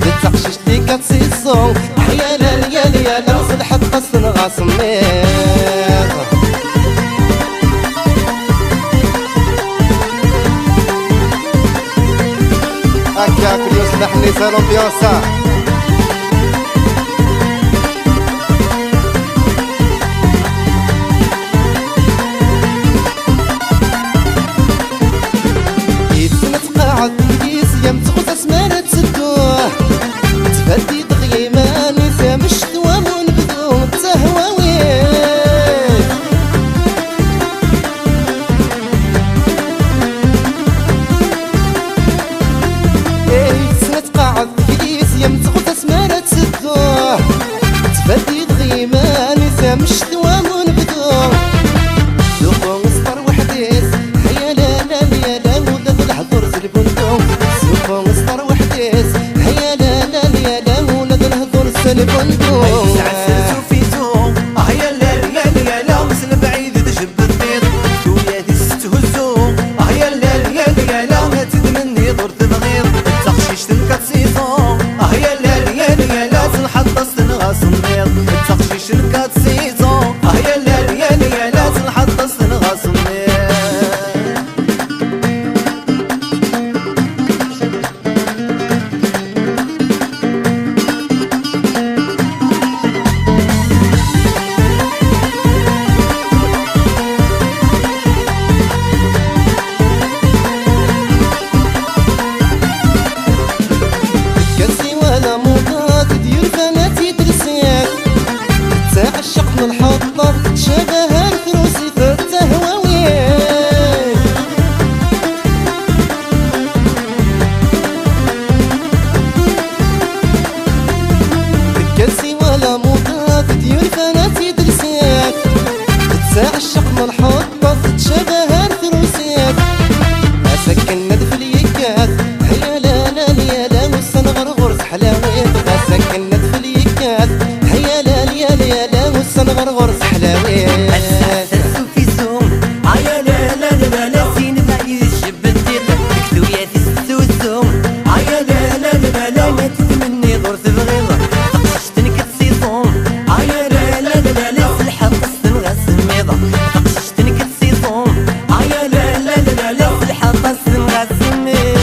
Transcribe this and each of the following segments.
تتقشش لي كتسيسو يا لا يا لا يا لا صلحت قصن غاسمير هكا كل يصلح لي سالون بيوسا يتنتقاعد بيديس يم تغوث اسمانة تسدوه تفدي دغيمان يثام الشتوام ونبدو تهواويه يتنتقاعد بيديس يم تغوث اسمانة تسدوه تفدي دغيمان يثام الشتوام ونبدو سوقو مسطر وحديس هيا لا لا لا لا ولاد الهضر سلبندو سوقو مسطر وحديس هيا لا لا لا لا ولاد الهضر سلبندو عسلت وفيتو هيا لا لا لا لا مسل بعيد تجب البيض ويا دي ستهزو هيا لا لا لا لا ما تدمني دور تبغيض تقشيش تنكت سيزو هيا لا لا لا لا تنحط السنغاس النيض تقشيش تنكت سيزو هيا لا لا لا لا تنحط السنغاس النيض كاسي ولا موضات ديال فناتي ترسيك تعشق من الحطة تشابه الفروسي في التهواويه كاسي ولا موضات ديال فناتي ترسيك تعشق من الحطة تشابه الفروسي أسكن ندف اليكات هيا لا لا يا لا والسنغر غرز حلاويت أسكن ندف اليكات هيا لا يا لا والسنغر غرز حلاويت عسلت وفيتو هيا لا لا لا لا سين بعيد الشب الديق تكتو يا تستوزو هيا لا لا لا لا ما تتمني دور تبغيض تقشش تنكت سيزو هيا لا لا لا لا سلحة قصن غاسميض تقشش تنكت سيزو هيا لا لا لا لا سلحة قصن غاسميض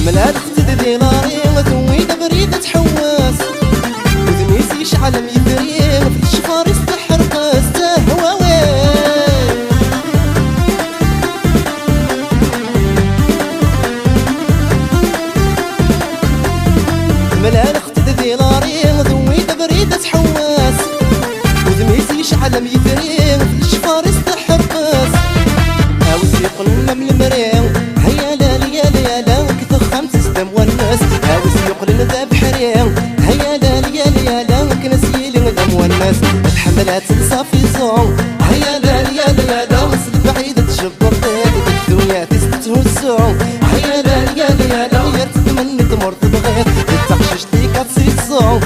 من هاد ديناري وذويد بريد تحواس وذميس يشعل ميثري وفي الشفار يستحر قاس تهواويه من هاد ديناري وذويد بريد تحواس وذميس يشعل ميثري وفي الشفار يستحر قاس عاوز يقلنا من المريم هيا لا يا لا لا وكثر خمس سدم والناس عاوز يقلنا ذا بحريم هيا لا يا لا وكنسيل ذم والناس الحملات صافي زون هيا لا يا لا وصل بعيد تجبر طيب الدنيا تستهزو هيا لا يا لا يا تتمنى تمر تبغيت تقشش لي كتصيصو